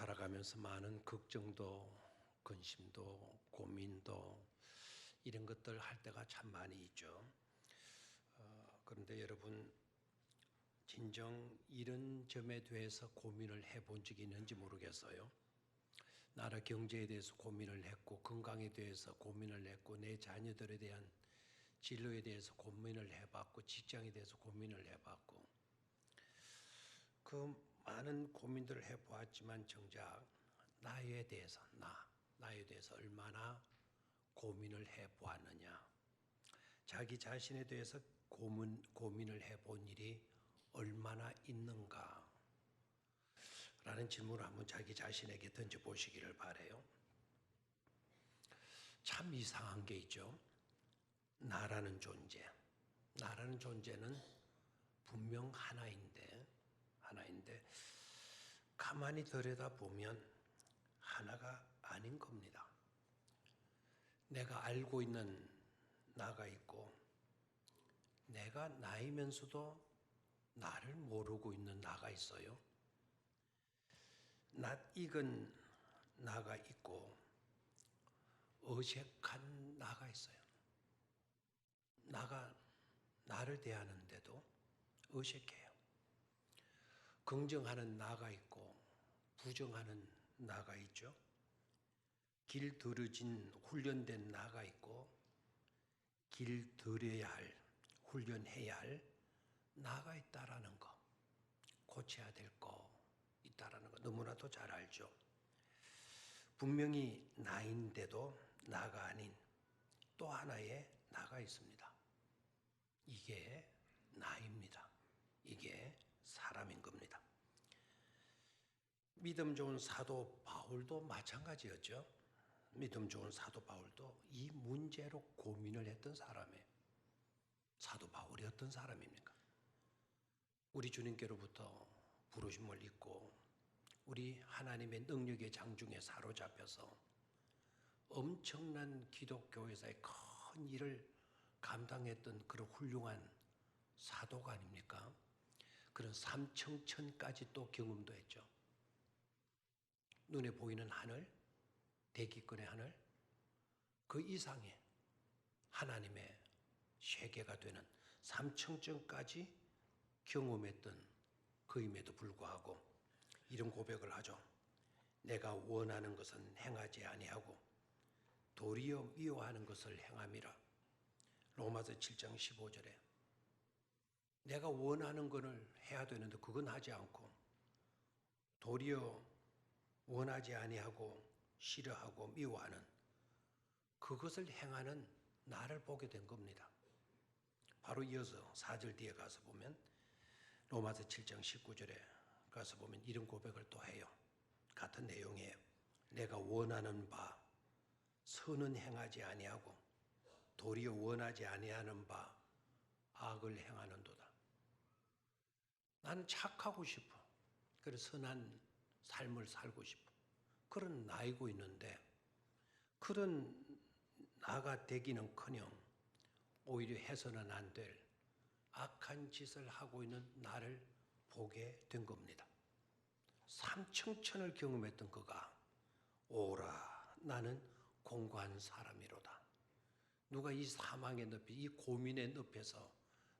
살아가면서 많은 걱정도, 근심도, 고민도 이런 것들 할 때가 참 많이 있죠. 그런데 여러분, 진정 이런 점에 대해서 고민을 해본 적이 있는지 모르겠어요. 나라 경제에 대해서 고민을 했고, 건강에 대해서 고민을 했고, 내 자녀들에 대한 진로에 대해서 고민을 해봤고, 직장에 대해서 고민을 해봤고, 그 많은 고민들을 해보았지만 정작 나에 대해서, 나에 대해서 얼마나 고민을 해보았느냐, 자기 자신에 대해서 고민을 해본 일이 얼마나 있는가 라는 질문을 한번 자기 자신에게 던져보시기를 바라요. 참 이상한 게 있죠. 나라는 존재는 분명 하나인데 가만히 들여다보면 하나가 아닌 겁니다. 내가 알고 있는 나가 있고, 내가 나이면서도 나를 모르고 있는 나가 있어요. 낯익은 나가 있고, 어색한 나가 있어요. 나를 대하는데도 어색해요. 긍정하는 나가 있고, 부정하는 나가 있죠. 길들여진 훈련된 나가 있고, 길들여야 할, 훈련해야 할 나가 있다라는 거, 고쳐야 될 거 있다라는 거 너무나도 잘 알죠. 분명히 나인데도 나가 아닌 또 하나의 나가 있습니다. 이게 나입니다. 이게 사람인 겁니다. 믿음 좋은 사도 바울도 마찬가지였죠. 믿음 좋은 사도 바울도 이 문제로 고민을 했던 사람이에요. 사도 바울이 어떤 사람입니까? 우리 주님께로부터 부르심을 입고 우리 하나님의 능력의 장중에 사로잡혀서 엄청난 기독교에서의 큰 일을 감당했던 그런 훌륭한 사도가 아닙니까? 그런 삼청천까지 또 경험도 했죠. 눈에 보이는 하늘, 대기권의 하늘, 그 이상의 하나님의 세계가 되는 삼청천까지 경험했던 그임에도 불구하고 이런 고백을 하죠. 내가 원하는 것은 행하지 아니하고 도리어 미워하는 것을 행함이라. 로마서 7장 15절에 내가 원하는 것을 해야 되는데 그건 하지 않고 도리어 원하지 아니하고 싫어하고 미워하는 그것을 행하는 나를 보게 된 겁니다. 바로 이어서 4절 뒤에 가서 보면 로마서 7장 19절에 가서 보면 이런 고백을 또 해요. 같은 내용이에요. 내가 원하는 바 선은 행하지 아니하고 도리어 원하지 아니하는 바 악을 행하는도다. 나는 착하고 싶어. 그래서 선한 삶을 살고 싶어. 그런 나이고 있는데 그런 나가 되기는커녕 오히려 해서는 안 될 악한 짓을 하고 있는 나를 보게 된 겁니다. 삼청천을 경험했던 그가 오라 나는 공고한 사람이로다. 누가 이 사망의 늪에 이 고민의 늪에서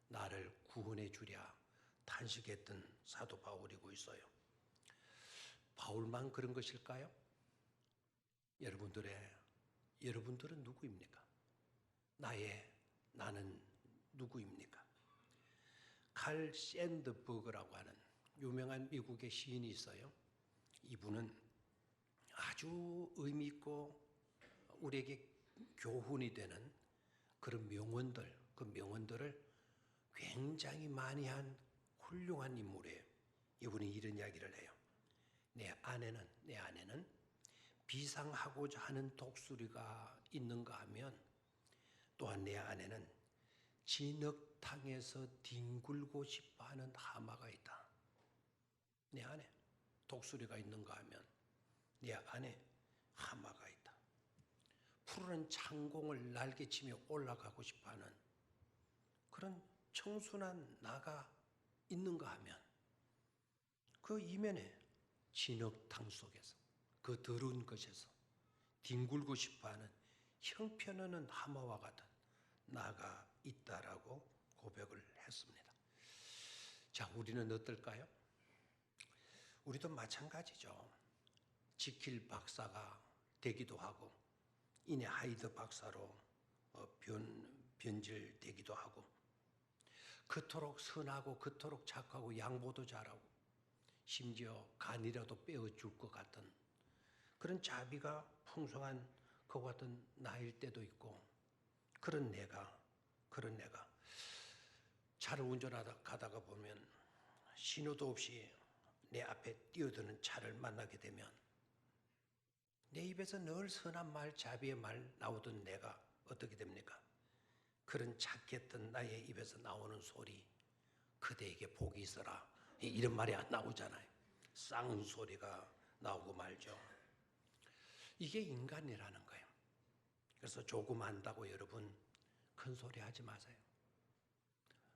나를 구원해 주랴 탄식했던 사도 바울이고 있어요. 바울만 그런 것일까요? 여러분들은 누구입니까? 나는 누구입니까? 칼 샌드버그라고 하는 유명한 미국의 시인이 있어요. 이분은 아주 의미 있고 우리에게 교훈이 되는 그런 그 명언들을 굉장히 많이 한 훌륭한 인물이에요. 이분이 이런 이야기를 해요. 내 안에는 비상하고자 하는 독수리가 있는가 하면 또한 내 안에는 진흙탕에서 뒹굴고 싶어하는 하마가 있다. 내 안에 독수리가 있는가 하면 내 안에 하마가 있다. 푸른 창공을 날개치며 올라가고 싶어하는 그런 청순한 나가 있는가 하면 그 이면에 진흙탕 속에서 그 더러운 것에서 뒹굴고 싶어하는 형편없는 하마와 같은 나가 있다라고 고백을 했습니다. 자, 우리는 어떨까요? 우리도 마찬가지죠. 지킬 박사가 되기도 하고 이내 하이드 박사로 변질되기도 하고 그토록 선하고 그토록 착하고 양보도 잘하고 심지어 간이라도 빼어줄 것 같은 그런 자비가 풍성한 것 같은 나일 때도 있고 그런 내가 차를 운전하다 가다가 보면 신호도 없이 내 앞에 뛰어드는 차를 만나게 되면 내 입에서 늘 선한 말, 자비의 말 나오던 내가 어떻게 됩니까? 그런 착했던 나의 입에서 나오는 소리, 그대에게 복이 있어라, 이런 말이 안 나오잖아요. 쌍운 소리가 나오고 말죠. 이게 인간이라는 거예요. 그래서 조금 안다고 여러분 큰 소리 하지 마세요.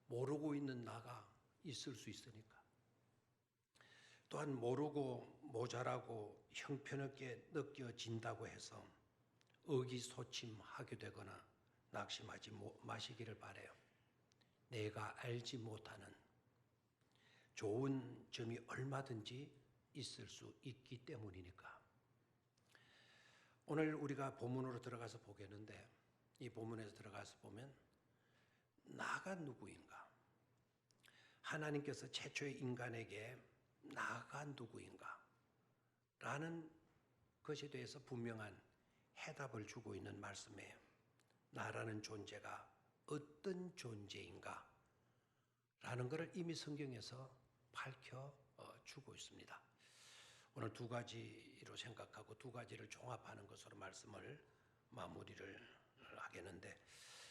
모르고 있는 나가 있을 수 있으니까. 또한 모르고 모자라고 형편없게 느껴진다고 해서 의기소침하게 되거나 낙심하지 마시기를 바라요. 내가 알지 못하는 좋은 점이 얼마든지 있을 수 있기 때문이니까. 오늘 우리가 본문으로 들어가서 보겠는데 이 본문에서 들어가서 보면 나가 누구인가? 하나님께서 최초의 인간에게 나가 누구인가? 라는 것에 대해서 분명한 해답을 주고 있는 말씀이에요. 나라는 존재가 어떤 존재인가? 라는 것을 이미 성경에서 밝혀주고 있습니다. 오늘 두 가지로 생각하고 두 가지를 종합하는 것으로 말씀을 마무리를 하겠는데,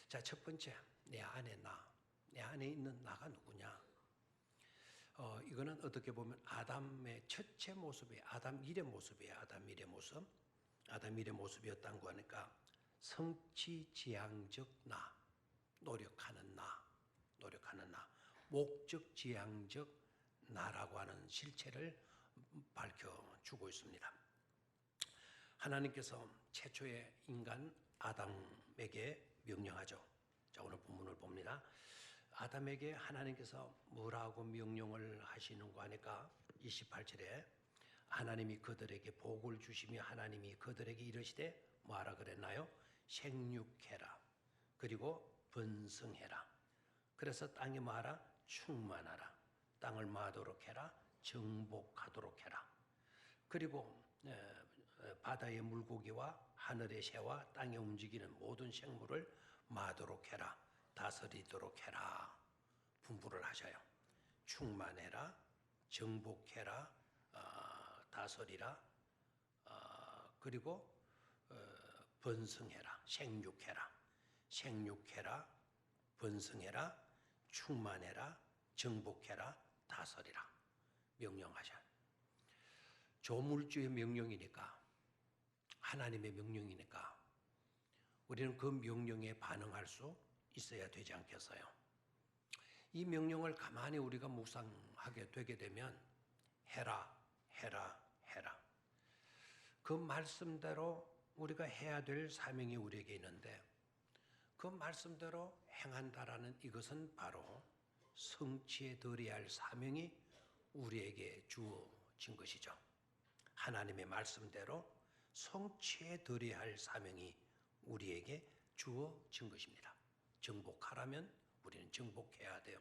자, 첫 번째, 내 안에 나, 내 안에 있는 나가 누구냐? 이거는 어떻게 보면 아담의 첫째 모습이 아담 1의 모습이에요. 아담 1의 모습. 아담 1의 모습이었다고 하니까 성취지향적 나, 노력하는 나, 목적지향적 나라고 하는 실체를 밝혀주고 있습니다. 하나님께서 최초의 인간 아담에게 명령하죠. 자, 오늘 본문을 봅니다. 아담에게 하나님께서 뭐라고 명령을 하시는가 하니까 28절에 하나님이 그들에게 복을 주시며 하나님이 그들에게 이르시되 뭐하라 그랬나요? 생육해라. 그리고 번성해라. 그래서 땅에 뭐하라? 충만하라. 땅을 마도록 해라. 정복하도록 해라. 그리고 바다의 물고기와 하늘의 새와 땅에 움직이는 모든 생물을 마도록 해라. 다스리도록 해라. 분부를 하셔요. 충만해라. 정복해라. 다스리라. 그리고 번성해라. 생육해라. 번성해라. 충만해라. 정복해라. 다스리라. 명령하셔요. 조물주의 명령이니까, 하나님의 명령이니까 우리는 그 명령에 반응할 수 있어야 되지 않겠어요? 이 명령을 가만히 우리가 묵상하게 되게 되면 해라. 그 말씀대로 우리가 해야 될 사명이 우리에게 있는데 그 말씀대로 행한다라는 이것은 바로 성취해 드려야 할 사명이 우리에게 주어진 것이죠. 하나님의 말씀대로 성취해 드려야 할 사명이 우리에게 주어진 것입니다. 정복하라면 우리는 정복해야 돼요.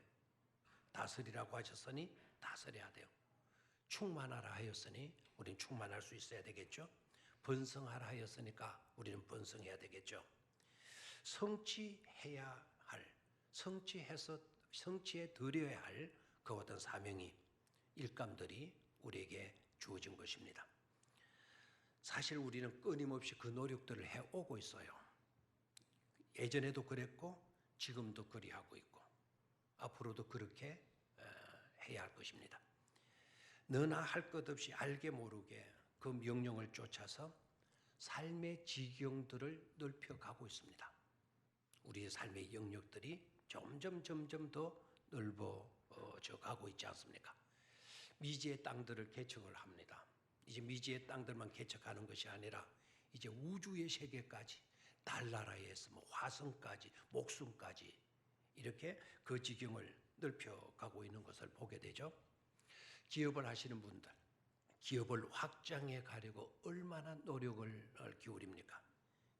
다스리라고 하셨으니 다스려야 돼요. 충만하라 하였으니 우리는 충만할 수 있어야 되겠죠. 번성하라 하였으니까 우리는 번성해야 되겠죠. 성취해야 할, 성취해 드려야 할 그 어떤 사명이 일감들이 우리에게 주어진 것입니다. 사실 우리는 끊임없이 그 노력들을 해오고 있어요. 예전에도 그랬고 지금도 그리하고 있고 앞으로도 그렇게 해야 할 것입니다. 너나 할 것 없이 알게 모르게 그 명령을 쫓아서 삶의 지경들을 넓혀가고 있습니다. 우리의 삶의 영역들이 점점 더 넓어져 가고 있지 않습니까? 미지의 땅들을 개척을 합니다. 이제 미지의 땅들만 개척하는 것이 아니라 이제 우주의 세계까지, 달나라에서 뭐 화성까지, 목성까지 이렇게 그 지경을 넓혀가고 있는 것을 보게 되죠. 기업을 하시는 분들, 기업을 확장해 가려고 얼마나 노력을 기울입니까?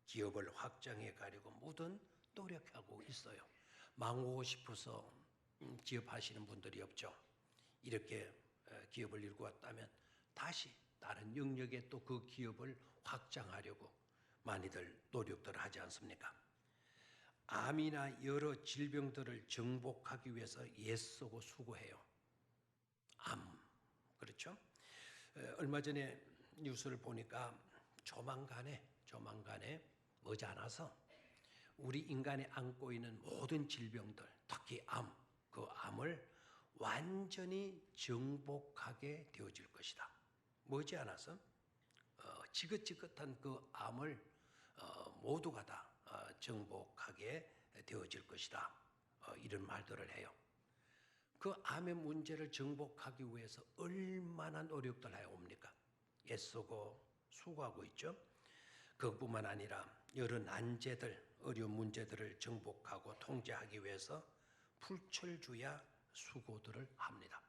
기업을 확장해 가려고 모든 노력하고 있어요. 망하고 싶어서 기업하시는 분들이 없죠. 이렇게 기업을 일구었다면 다시 다른 영역에 또 그 기업을 확장하려고 많이들 노력들 하지 않습니까? 암이나 여러 질병들을 정복하기 위해서 애쓰고 수고해요. 암, 그렇죠? 얼마 전에 뉴스를 보니까 조만간에 머지않아서 우리 인간이 안고 있는 모든 질병들, 특히 암, 그 암을 완전히 정복하게 되어질 것이다. 머지않아서 지긋지긋한 그 암을 모두가 다 정복하게 되어질 것이다. 이런 말들을 해요. 그 암의 문제를 정복하기 위해서 얼마나 노력들 해옵니까? 애쓰고 수고하고 있죠. 그것뿐만 아니라 여러 난제들, 어려운 문제들을 정복하고 통제하기 위해서 불철주야 수고들을 합니다.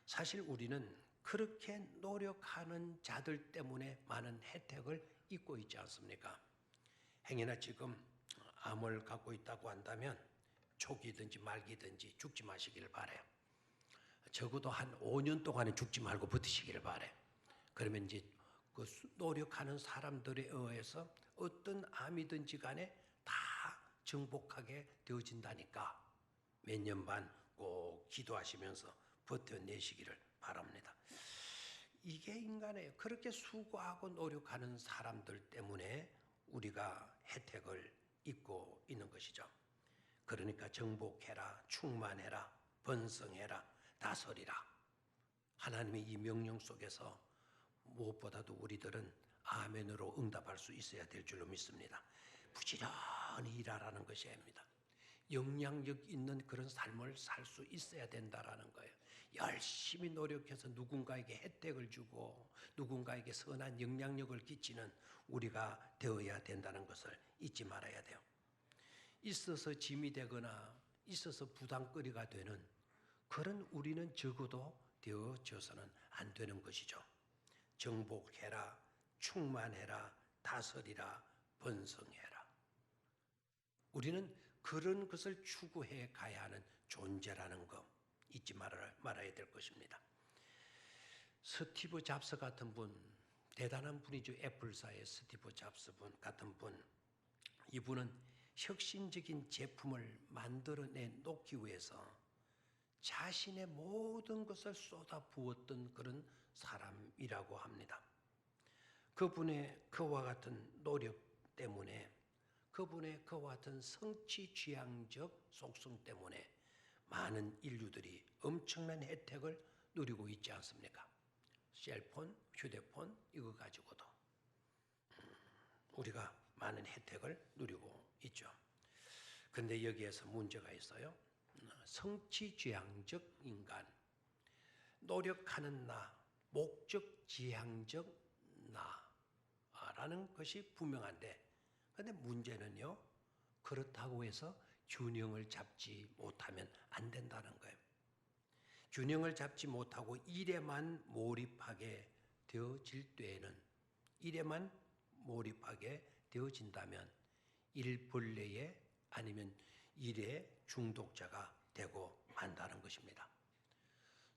사실 우리는 그렇게 노력하는 자들 때문에 많은 혜택을 입고 있지 않습니까? 행여나 지금 암을 갖고 있다고 한다면 초기든지 말기든지 죽지 마시기를 바라요. 적어도 한 5년 동안은 죽지 말고 버티시기를 바라요. 그러면 이제 그 노력하는 사람들에 의해서 어떤 암이든지 간에 다 정복하게 되어진다니까 몇 년 반 꼭 기도하시면서 버텨내시기를 바랍니다. 이게 인간의 그렇게 수고하고 노력하는 사람들 때문에 우리가 혜택을 입고 있는 것이죠. 그러니까 정복해라, 충만해라, 번성해라, 다스리라. 하나님의 이 명령 속에서 무엇보다도 우리들은 아멘으로 응답할 수 있어야 될 줄로 믿습니다. 부지런히 일하라는 것이 아닙니다. 영향력 있는 그런 삶을 살 수 있어야 된다라는 거예요. 열심히 노력해서 누군가에게 혜택을 주고 누군가에게 선한 영향력을 끼치는 우리가 되어야 된다는 것을 잊지 말아야 돼요. 있어서 짐이 되거나 있어서 부담거리가 되는 그런 우리는 적어도 되어져서는 안 되는 것이죠. 정복해라, 충만해라, 다스리라, 번성해라. 우리는 그런 것을 추구해 가야 하는 존재라는 거 잊지 말아야 될 것입니다. 스티브 잡스 같은 분, 대단한 분이죠. 애플사의 스티브 잡스 분 같은 분. 이분은 혁신적인 제품을 만들어내 놓기 위해서 자신의 모든 것을 쏟아 부었던 그런 사람이라고 합니다. 그분의 그와 같은 노력 때문에 그분의 그와 같은 성취지향적 속성 때문에 많은 인류들이 엄청난 혜택을 누리고 있지 않습니까? 셀폰, 휴대폰 이거 가지고도 우리가 많은 혜택을 누리고 있죠. 그런데 여기에서 문제가 있어요. 성취지향적 인간, 노력하는 나, 목적지향적 나라는 것이 분명한데 그런데 문제는요. 그렇다고 해서 균형을 잡지 못하면 안 된다는 거예요. 균형을 잡지 못하고 일에만 몰입하게 되어질 때에는 일에만 몰입하게 되어진다면 일벌레에 아니면 일의 중독자가 되고 만다는 것입니다.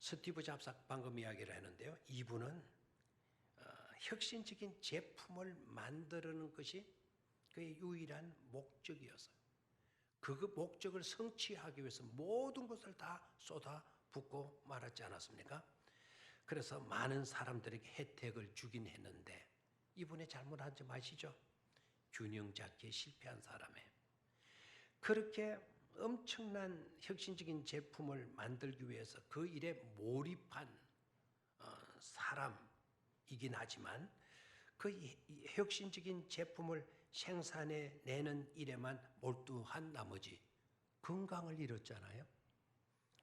스티브 잡스 방금 이야기를 했는데요. 이분은 혁신적인 제품을 만드는 것이 그의 유일한 목적이었어요. 그 목적을 성취하기 위해서 모든 것을 다 쏟아붓고 말았지 않았습니까? 그래서 많은 사람들에게 혜택을 주긴 했는데 이분의 잘못하지 마시죠. 균형 잡기에 실패한 사람이에요. 그렇게 엄청난 혁신적인 제품을 만들기 위해서 그 일에 몰입한 사람이긴 하지만 그 혁신적인 제품을 생산해내는 일에만 몰두한 나머지 건강을 잃었잖아요.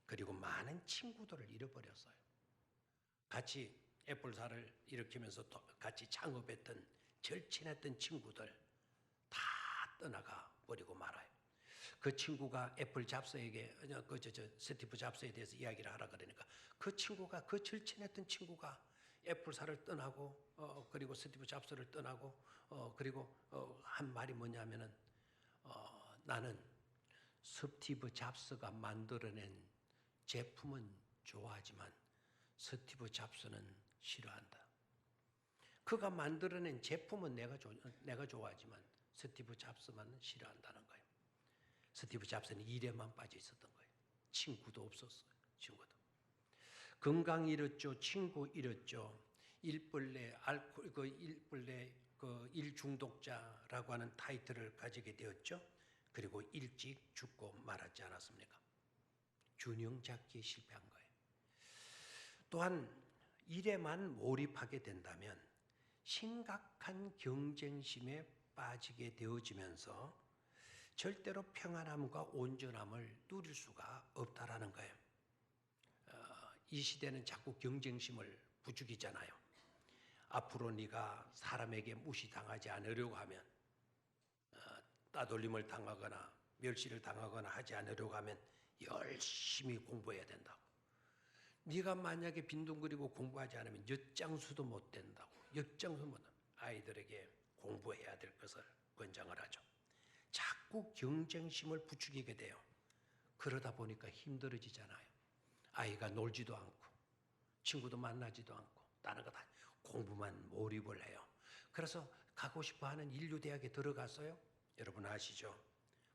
그리고 많은 친구들을 잃어버렸어요. 같이 애플사를 일으키면서 같이 창업했던 절친했던 친구들 다 떠나가 버리고 말아요. 그 친구가 애플 잡스에게 스티브 잡스에 대해서 이야기를 하라 그러니까 그 친구가 그 절친했던 친구가 애플사를 떠나고 그리고 스티브 잡스를 떠나고 그리고 한 말이 뭐냐면은 나는 스티브 잡스가 만들어낸 제품은 좋아하지만 스티브 잡스는 싫어한다. 그가 만들어낸 제품은 내가 좋아하지만 스티브 잡스만은 싫어한다는 거예요. 스티브 잡스는 일에만 빠져 있었던 거예요. 친구도 없었어요. 친구도. 건강 잃었죠. 친구 잃었죠. 일벌레 일중독자라고 하는 타이틀을 가지게 되었죠. 그리고 일찍 죽고 말았지 않았습니까? 균형 잡기에 실패한 거예요. 또한 일에만 몰입하게 된다면 심각한 경쟁심에 빠지게 되어지면서 절대로 평안함과 온전함을 누릴 수가 없다라는 거예요. 이 시대는 자꾸 경쟁심을 부추기잖아요. 앞으로 네가 사람에게 무시당하지 않으려고 하면 따돌림을 당하거나 멸시를 당하거나 하지 않으려고 하면 열심히 공부해야 된다고. 네가 만약에 빈둥거리고 공부하지 않으면 엿장수도 못 된다고. 엿장수 못 된다고. 아이들에게 공부해야 될 것을 권장을 하죠. 자꾸 경쟁심을 부추기게 돼요. 그러다 보니까 힘들어지잖아요. 아이가 놀지도 않고 친구도 만나지도 않고 다른 거 다 공부만 몰입을 해요. 그래서 가고 싶어하는 인류대학에 들어갔어요. 여러분 아시죠?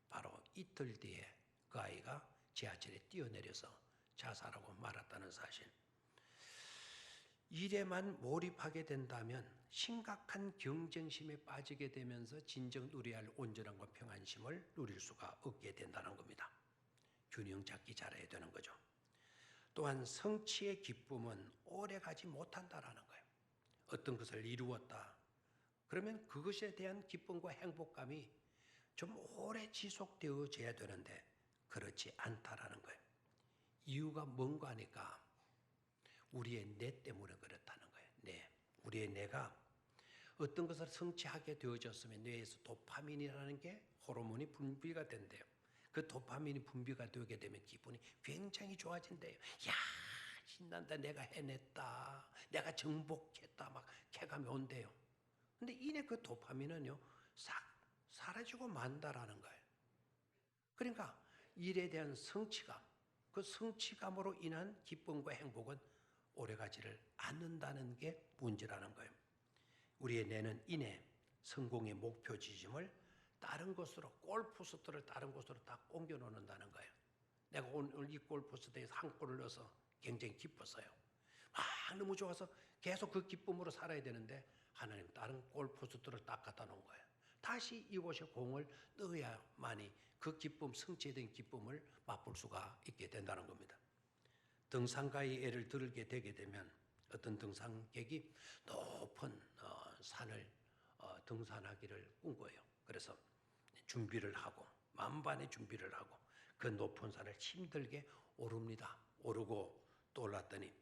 바로 이틀 뒤에 그 아이가 지하철에 뛰어내려서 자살하고 말았다는 사실. 일에만 몰입하게 된다면 심각한 경쟁심에 빠지게 되면서 진정 누려야 할 온전함과 평안심을 누릴 수가 없게 된다는 겁니다. 균형 잡기 잘해야 되는 거죠. 또한 성취의 기쁨은 오래가지 못한다라는 거예요. 어떤 것을 이루었다. 그러면 그것에 대한 기쁨과 행복감이 좀 오래 지속되어져야 되는데 그렇지 않다라는 거예요. 이유가 뭔가 하니까 우리의 뇌 때문에 그렇다는 거예요. 뇌. 우리의 뇌가 어떤 것을 성취하게 되어졌으면 뇌에서 도파민이라는 게 호르몬이 분비가 된대요. 그 도파민이 분비가 되게 되면 기분이 굉장히 좋아진대요. 야, 신난다. 내가 해냈다. 내가 정복했다. 막 쾌감이 온대요. 근데 이내 그 도파민은요, 싹 사라지고 만다라는 거예요. 그러니까 일에 대한 성취감, 그 성취감으로 인한 기쁨과 행복은 오래가지를 않는다는 게 문제라는 거예요. 우리의 뇌는 이내 성공의 목표 지점을 다른 곳으로, 골프 스트를 다른 곳으로 딱 옮겨 놓는다는 거예요. 내가 오늘 이 골프 스트에서 한 골을 넣어서 굉장히 기뻤어요. 막 너무 좋아서 계속 그 기쁨으로 살아야 되는데 하나님 다른 골프 스트를 딱 갖다 놓은 거예요. 다시 이곳에 공을 넣어야만이 그 기쁨, 성취된 기쁨을 맛볼 수가 있게 된다는 겁니다. 등산가의 예를 들게 되게 되면 어떤 등산객이 높은 산을 등산하기를 꿈꿔요. 그래서 준비를 하고 만반의 준비를 하고 그 높은 산을 힘들게 오릅니다. 오르고 또 올랐더니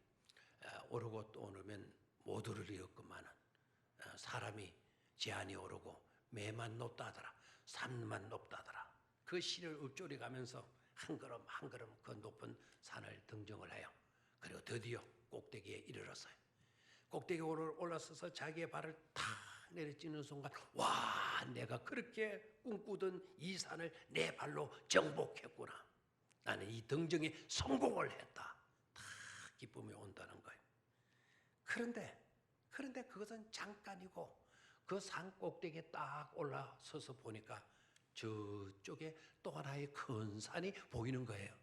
오르고 또 오르면 못 오르리었구만은 사람이 제한이 오르고 매만 높다더라. 산만 높다더라. 그 시를 읊조리 가면서 한 걸음 한 걸음 그 높은 산을 등정을 해요. 그리고 드디어 꼭대기에 이르렀어요. 꼭대기에 올라서서 자기의 발을 탁 내려찍는 순간 와, 내가 그렇게 꿈꾸던 이 산을 내 발로 정복했구나. 나는 이 등정에 성공을 했다. 다 기쁨이 온다는 거예요. 그런데 그것은 잠깐이고 그 산 꼭대기에 딱 올라서서 보니까 저쪽에 또 하나의 큰 산이 보이는 거예요.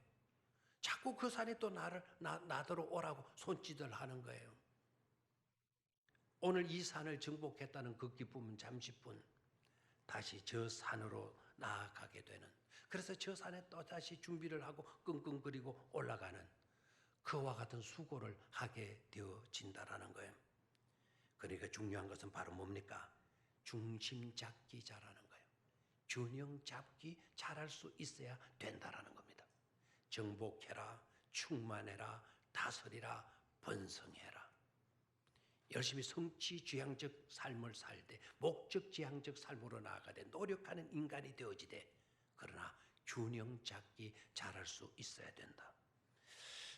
자꾸 그 산이 또 나더러 오라고 손짓을 하는 거예요. 오늘 이 산을 정복했다는 그 기쁨은 잠시뿐 다시 저 산으로 나아가게 되는, 그래서 저 산에 또 다시 준비를 하고 끙끙거리고 올라가는 그와 같은 수고를 하게 되어진다라는 거예요. 그러니까 중요한 것은 바로 뭡니까? 중심 잡기 잘하는 거예요. 균형 잡기 잘할 수 있어야 된다라는 겁니다. 정복해라, 충만해라, 다스리라, 번성해라. 열심히 성취지향적 삶을 살되 목적지향적 삶으로 나아가되 노력하는 인간이 되어지되 그러나 균형 잡기 잘할 수 있어야 된다.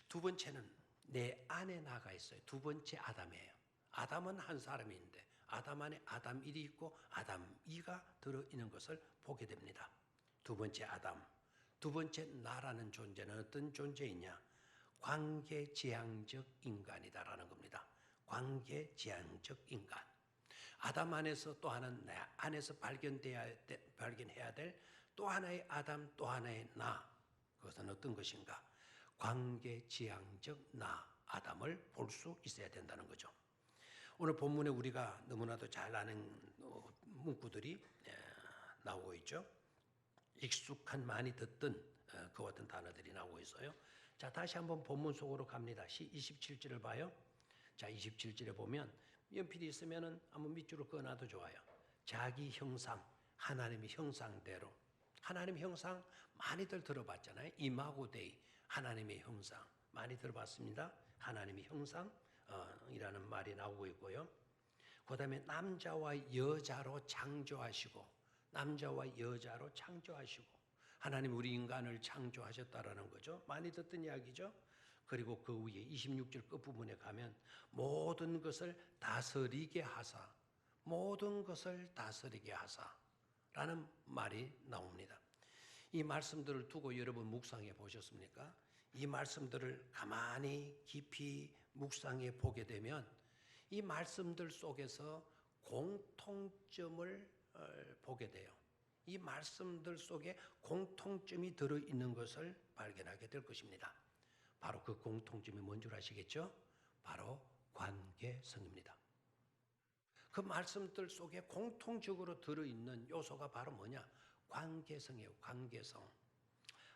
두 번째는 내 안에 나가 있어요. 두 번째 아담이에요. 아담은 한 사람인데 아담 안에 아담 1이 있고 아담 2가 들어있는 것을 보게 됩니다. 두 번째 아담, 두 번째 나라는 존재는 어떤 존재이냐? 관계지향적 인간이다라는 겁니다. 관계지향적 인간. 아담 안에서 또 하나는 내 안에서 발견해야 될 또 하나의 아담, 또 하나의 나. 그것은 어떤 것인가? 관계지향적 나, 아담을 볼 수 있어야 된다는 거죠. 오늘 본문에 우리가 너무나도 잘 아는 문구들이 나오고 있죠. 익숙한 많이 듣던 그와 같은 단어들이 나오고 있어요. 자, 다시 한번 본문 속으로 갑니다. 27절을 봐요. 자, 27절에 보면 연필이 있으면은 한번 밑줄을 그어놔도 좋아요. 자기 형상, 하나님의 형상대로. 하나님의 형상 많이들 들어봤잖아요. 이마고데이, 하나님의 형상 많이 들어봤습니다. 하나님의 형상이라는 말이 나오고 있고요. 그 다음에 남자와 여자로 창조하시고 남자와 여자로 창조하시고 하나님 우리 인간을 창조하셨다라는 거죠. 많이 듣던 이야기죠. 그리고 그 위에 26절 끝부분에 가면 모든 것을 다스리게 하사 모든 것을 다스리게 하사라는 말이 나옵니다. 이 말씀들을 두고 여러분 묵상해 보셨습니까? 이 말씀들을 가만히 깊이 묵상해 보게 되면 이 말씀들 속에서 공통점을 보게 돼요. 이 말씀들 속에 공통점이 들어있는 것을 발견하게 될 것입니다. 바로 그 공통점이 뭔 줄 아시겠죠? 바로 관계성입니다. 그 말씀들 속에 공통적으로 들어있는 요소가 바로 뭐냐? 관계성이에요. 관계성.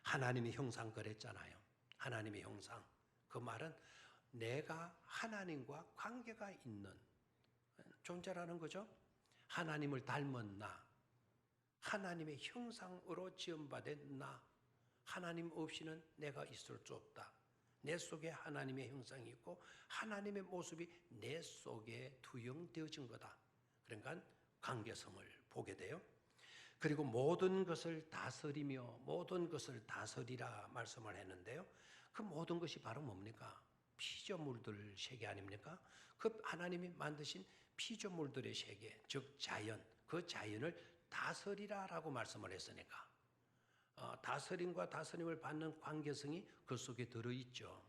하나님의 형상 그랬잖아요. 하나님의 형상. 그 말은 내가 하나님과 관계가 있는 존재라는 거죠. 하나님을 닮은 나, 하나님의 형상으로 지음받은 나, 하나님 없이는 내가 있을 수 없다. 내 속에 하나님의 형상이 있고 하나님의 모습이 내 속에 투영되어진 거다. 그러니까 관계성을 보게 돼요. 그리고 모든 것을 다스리며 모든 것을 다스리라 말씀을 했는데요. 그 모든 것이 바로 뭡니까? 피조물들 세계 아닙니까? 그 하나님이 만드신 피조물들의 세계, 즉 자연, 그 자연을 다스리라라고 말씀을 했으니까 다스림과 다스림을 받는 관계성이 그 속에 들어있죠.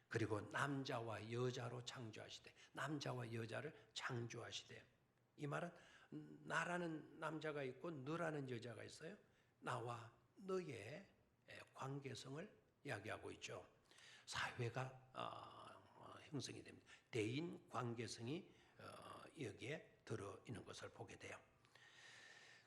그리고 남자와 여자로 창조하시되 남자와 여자를 창조하시되 이 말은 나라는 남자가 있고 너라는 여자가 있어요. 나와 너의 관계성을 이야기하고 있죠. 사회가 형성이 됩니다. 대인 관계성이 여기에 들어있는 것을 보게 돼요.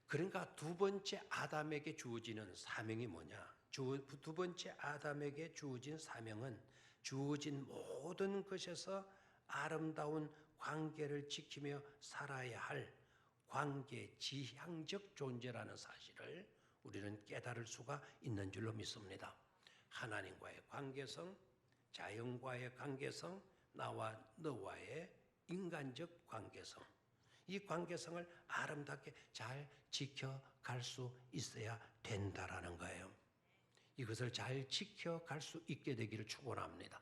그러니까 두 번째 아담에게 주어지는 사명이 뭐냐? 두 번째 아담에게 주어진 사명은 주어진 모든 것에서 아름다운 관계를 지키며 살아야 할 관계 지향적 존재라는 사실을 우리는 깨달을 수가 있는 줄로 믿습니다. 하나님과의 관계성, 자연과의 관계성, 나와 너와의 인간적 관계성. 이 관계성을 아름답게 잘 지켜갈 수 있어야 된다라는 거예요. 이것을 잘 지켜갈 수 있게 되기를 축원합니다.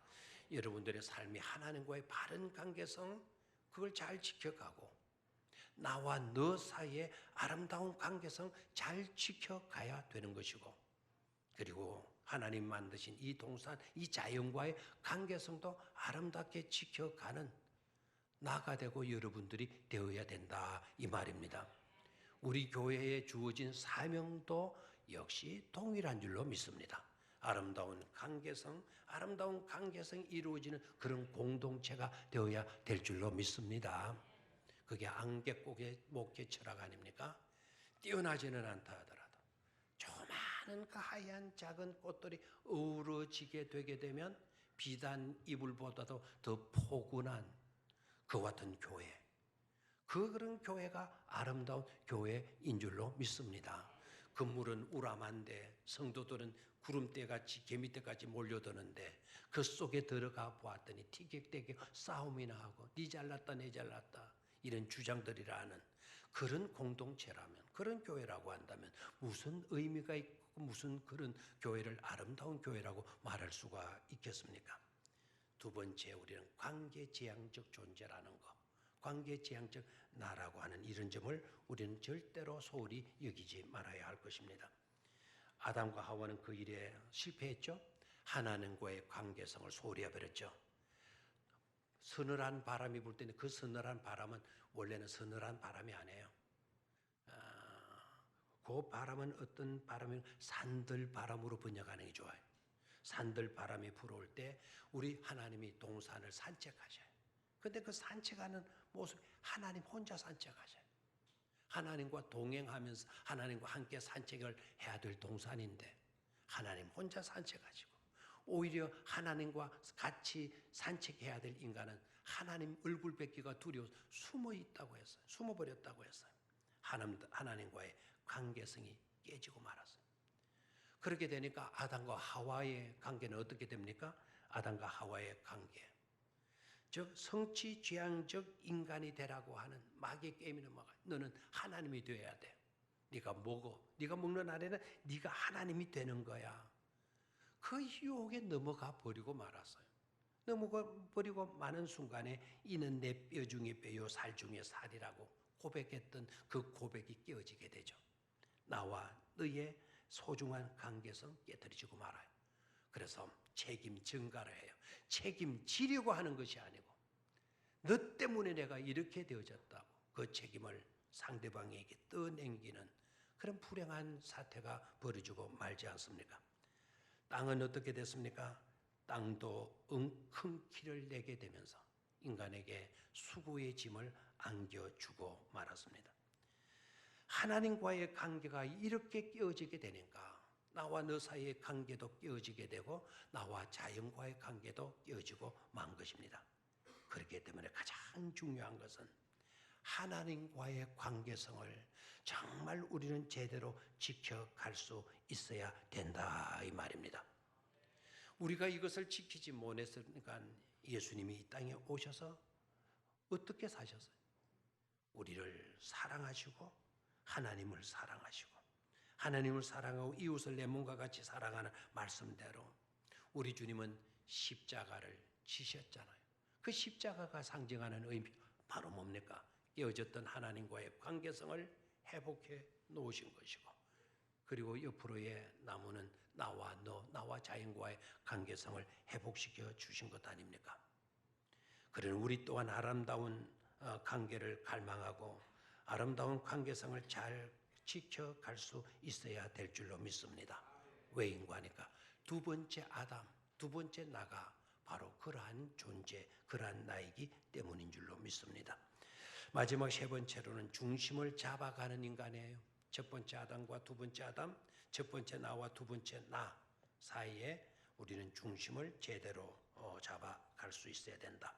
여러분들의 삶이 하나님과의 바른 관계성, 그걸 잘 지켜가고 나와 너 사이의 아름다운 관계성 잘 지켜가야 되는 것이고 그리고 하나님 만드신 이 동산, 이 자연과의 관계성도 아름답게 지켜가는 나가 되고 여러분들이 되어야 된다 이 말입니다. 우리 교회에 주어진 사명도 역시 동일한 줄로 믿습니다. 아름다운 관계성이 이루어지는 그런 공동체가 되어야 될 줄로 믿습니다. 그게 안개꽃의 목회 철학 아닙니까? 뛰어나지는 않다 하더라도 조그마한 그 하얀 작은 꽃들이 어우러지게 되게 되면 비단 이불보다도 더 포근한 그와 같은 교회, 그런 교회가 아름다운 교회인 줄로 믿습니다. 건물은 우람한데 성도들은 구름대같이 개미떼까지 몰려드는데 그 속에 들어가 보았더니 티격태격 싸움이나 하고 니 잘났다 내 잘났다 이런 주장들이라 하는 그런 공동체라면, 그런 교회라고 한다면 무슨 의미가 있고 무슨 그런 교회를 아름다운 교회라고 말할 수가 있겠습니까? 두 번째, 우리는 관계지향적 존재라는 것, 관계지향적 나라고 하는 이런 점을 우리는 절대로 소홀히 여기지 말아야 할 것입니다. 아담과 하와는 그 일에 실패했죠. 하나님과의 관계성을 소홀히 해버렸죠. 서늘한 바람이 불 때는 그 서늘한 바람은 원래는 서늘한 바람이 아니에요. 그 바람은 어떤 바람이 산들 바람으로 번역하는 게 좋아요. 산들 바람이 불어올 때 우리 하나님이 동산을 산책하셔요. 근데 그 산책하는 모습, 하나님 혼자 산책하셔요. 하나님과 동행하면서 하나님과 함께 산책을 해야 될 동산인데 하나님 혼자 산책하시고, 오히려 하나님과 같이 산책해야 될 인간은 하나님 얼굴 뵙기가 두려워서 숨어 있다고 했어요. 숨어버렸다고 했어요. 하나님과의 관계성이 깨지고 말았어요. 그렇게 되니까 아담과 하와의 관계는 어떻게 됩니까? 아담과 하와의 관계, 즉 성취지향적 인간이 되라고 하는 마귀의 게임이는 뭐가? 너는 하나님이 되어야 돼. 네가 먹어. 네가 먹는 안에는 네가 하나님이 되는 거야. 그 유혹에 넘어가 버리고 말았어요. 넘어가 버리고 마는 순간에 이는 내 뼈 중에 뼈요 살 중에 살이라고 고백했던 그 고백이 깨어지게 되죠. 나와 너의 소중한 관계성 깨뜨려지고 말아요. 그래서 책임 전가를 해요. 책임지려고 하는 것이 아니고 너 때문에 내가 이렇게 되어졌다고 그 책임을 상대방에게 떠넘기는 그런 불행한 사태가 벌어지고 말지 않습니까? 땅은 어떻게 됐습니까? 땅도 큰 키를 내게 되면서 인간에게 수고의 짐을 안겨주고 말았습니다. 하나님과의 관계가 이렇게 깨어지게 되니까 나와 너 사이의 관계도 깨어지게 되고 나와 자연과의 관계도 깨어지고 만 것입니다. 그렇기 때문에 가장 중요한 것은 하나님과의 관계성을 정말 우리는 제대로 지켜갈 수 있어야 된다 이 말입니다. 우리가 이것을 지키지 못했으니까 예수님이 이 땅에 오셔서 어떻게 사셨어요? 우리를 사랑하시고 하나님을 사랑하시고 하나님을 사랑하고 이웃을 내 몸과 같이 사랑하는 말씀대로 우리 주님은 십자가를 지셨잖아요. 그 십자가가 상징하는 의미 바로 뭡니까? 깨어졌던 하나님과의 관계성을 회복해 놓으신 것이고, 그리고 옆으로의 나무는 나와 너, 나와 자연과의 관계성을 회복시켜 주신 것 아닙니까? 그러나 우리 또한 아름다운 관계를 갈망하고 아름다운 관계성을 잘 지켜갈 수 있어야 될 줄로 믿습니다. 왜인고 하니까 두 번째 아담, 두 번째 나가 바로 그러한 존재, 그러한 나이기 때문인 줄로 믿습니다. 마지막 세 번째로는 중심을 잡아가는 인간이에요. 첫 번째 아담과 두 번째 아담, 첫 번째 나와 두 번째 나 사이에 우리는 중심을 제대로 잡아갈 수 있어야 된다.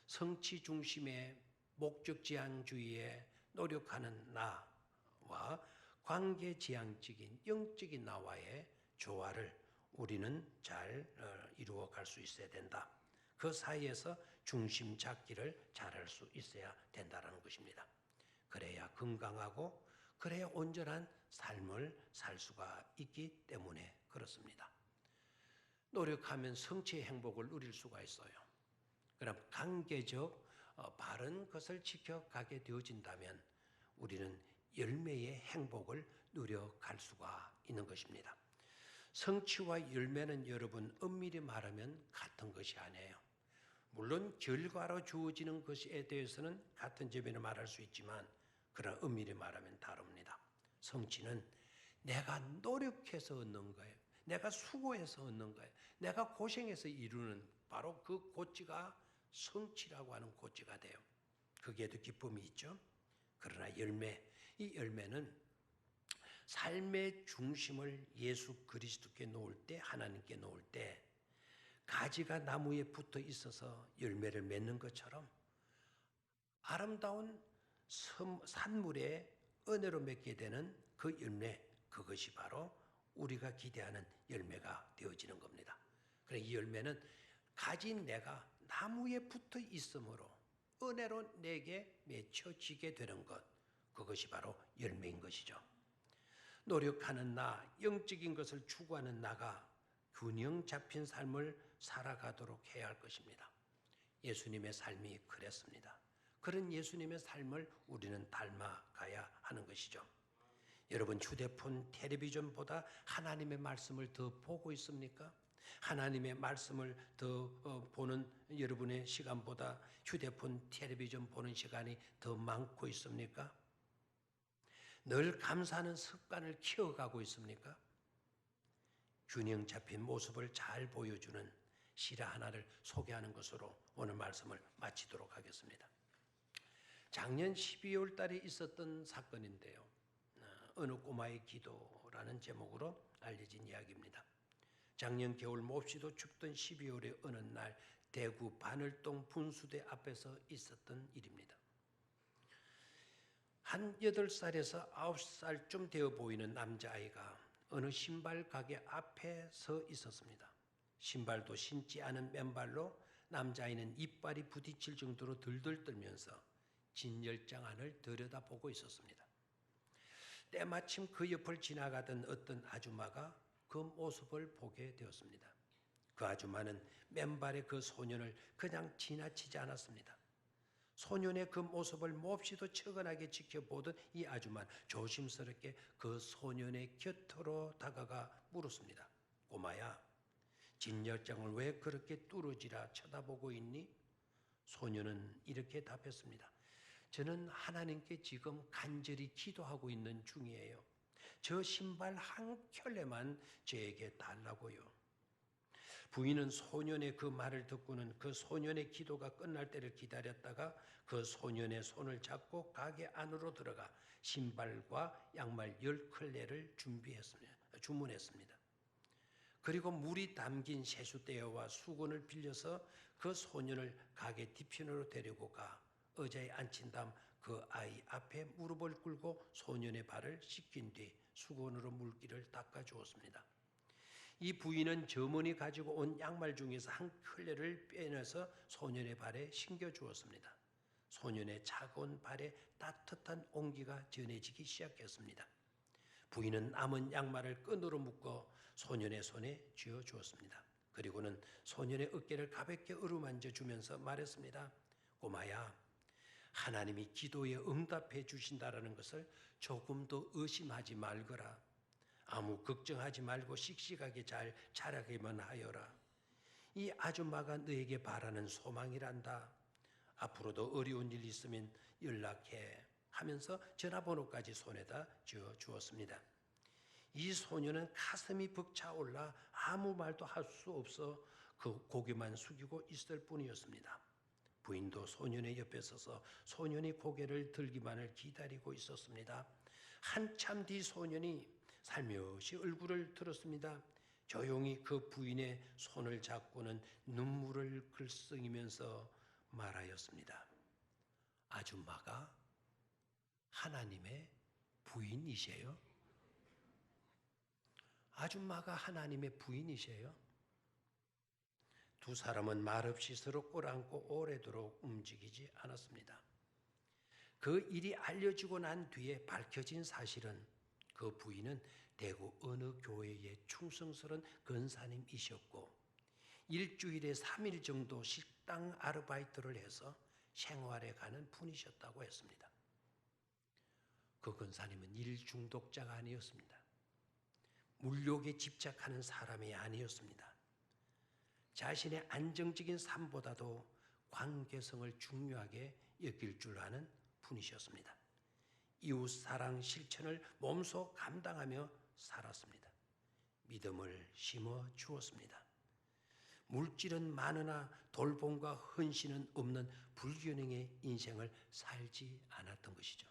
성취 중심의 목적지향주의에 노력하는 나와 관계지향적인 영적인 나와의 조화를 우리는 잘 이루어갈 수 있어야 된다. 그 사이에서 중심 잡기를 잘할 수 있어야 된다는 것입니다. 그래야 건강하고 그래야 온전한 삶을 살 수가 있기 때문에 그렇습니다. 노력하면 성취의 행복을 누릴 수가 있어요. 그럼 관계적 바른 것을 지켜가게 되어진다면 우리는 열매의 행복을 누려갈 수가 있는 것입니다. 성취와 열매는 여러분 엄밀히 말하면 같은 것이 아니에요. 물론 결과로 주어지는 것에 대해서는 같은 점이라 말할 수 있지만 그러나 엄밀히 말하면 다릅니다. 성취는 내가 노력해서 얻는 거예요. 내가 수고해서 얻는 거예요. 내가 고생해서 이루는 바로 그 고치가 성취라고 하는 고치가 돼요. 거기에도 기쁨이 있죠. 그러나 열매, 이 열매는 삶의 중심을 예수 그리스도께 놓을 때, 하나님께 놓을 때 가지가 나무에 붙어 있어서 열매를 맺는 것처럼 아름다운 산물에 은혜로 맺게 되는 그 열매, 그것이 바로 우리가 기대하는 열매가 되어지는 겁니다. 그래 이 열매는 가진 내가 나무에 붙어 있으므로 은혜로 내게 맺혀지게 되는 것, 그것이 바로 열매인 것이죠. 노력하는 나, 영적인 것을 추구하는 나가 균형 잡힌 삶을 살아가도록 해야 할 것입니다. 예수님의 삶이 그랬습니다. 그런 예수님의 삶을 우리는 닮아가야 하는 것이죠. 여러분 휴대폰, 텔레비전보다 하나님의 말씀을 더 보고 있습니까? 하나님의 말씀을 더 보는 여러분의 시간보다 휴대폰, 텔레비전 보는 시간이 더 많고 있습니까? 늘 감사하는 습관을 키워가고 있습니까? 균형 잡힌 모습을 잘 보여주는 실화 하나를 소개하는 것으로 오늘 말씀을 마치도록 하겠습니다. 작년 12월 달에 있었던 사건인데요. 어느 꼬마의 기도라는 제목으로 알려진 이야기입니다. 작년 겨울 몹시도 춥던 12월의 어느 날 대구 바늘동 분수대 앞에서 있었던 일입니다. 한 8살에서 9살쯤 되어 보이는 남자아이가 어느 신발 가게 앞에 서 있었습니다. 신발도 신지 않은 맨발로 남자아이는 이빨이 부딪힐 정도로 들들 떨면서 진열장 안을 들여다보고 있었습니다. 때마침 그 옆을 지나가던 어떤 아줌마가 그 모습을 보게 되었습니다. 그 아줌마는 맨발의 그 소년을 그냥 지나치지 않았습니다. 소년의 그 모습을 몹시도 측은하게 지켜보던 이 아줌마는 조심스럽게 그 소년의 곁으로 다가가 물었습니다. 꼬마야, 진열장을 왜 그렇게 뚫어지라 쳐다보고 있니? 소년은 이렇게 답했습니다. 저는 하나님께 지금 간절히 기도하고 있는 중이에요. 저 신발 한 켤레만 저에게 달라고요. 부인은 소년의 그 말을 듣고는 그 소년의 기도가 끝날 때를 기다렸다가 그 소년의 손을 잡고 가게 안으로 들어가 신발과 양말 10켤레를 주문했습니다. 그리고 물이 담긴 세숫대야와 수건을 빌려서 그 소년을 가게 뒤편으로 데리고 가 의자에 앉힌 다음 그 아이 앞에 무릎을 꿇고 소년의 발을 씻긴 뒤 수건으로 물기를 닦아주었습니다. 이 부인은 점원이 가지고 온 양말 중에서 한 켤레를 빼내서 소년의 발에 신겨주었습니다. 소년의 차가운 발에 따뜻한 온기가 전해지기 시작했습니다. 부인은 남은 양말을 끈으로 묶어 소년의 손에 쥐어주었습니다. 그리고는 소년의 어깨를 가볍게 어루만져 주면서 말했습니다. 꼬마야, 하나님이 기도에 응답해 주신다라는 것을 조금도 의심하지 말거라. 아무 걱정하지 말고 씩씩하게 잘 자라기만 하여라. 이 아줌마가 너에게 바라는 소망이란다. 앞으로도 어려운 일 있으면 연락해 하면서 전화번호까지 손에다 쥐어 주었습니다. 이 소녀는 가슴이 벅차올라 아무 말도 할 수 없어 그 고개만 숙이고 있을 뿐이었습니다. 부인도 소년의 옆에 서서 소년이 고개를 들기만을 기다리고 있었습니다. 한참 뒤 소년이 살며시 얼굴을 들었습니다. 조용히 그 부인의 손을 잡고는 눈물을 글썽이면서 말하였습니다. 아줌마가 하나님의 부인이세요? 아줌마가 하나님의 부인이세요? 두 사람은 말없이 서로 꿇안고 오래도록 움직이지 않았습니다. 그 일이 알려지고 난 뒤에 밝혀진 사실은 그 부인은 대구 어느 교회의 충성스러운 권사님이셨고 일주일에 3일 정도 식당 아르바이트를 해서 생활해가는 분이셨다고 했습니다. 그 권사님은 일 중독자가 아니었습니다. 물욕에 집착하는 사람이 아니었습니다. 자신의 안정적인 삶보다도 관계성을 중요하게 여길 줄 아는 분이셨습니다. 이웃사랑 실천을 몸소 감당하며 살았습니다. 믿음을 심어 주었습니다. 물질은 많으나 돌봄과 헌신은 없는 불균형의 인생을 살지 않았던 것이죠.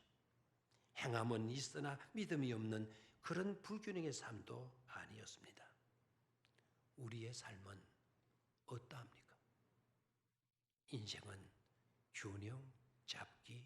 행함은 있으나 믿음이 없는 그런 불균형의 삶도 아니었습니다. 우리의 삶은 어떠합니까? 인생은 균형 잡기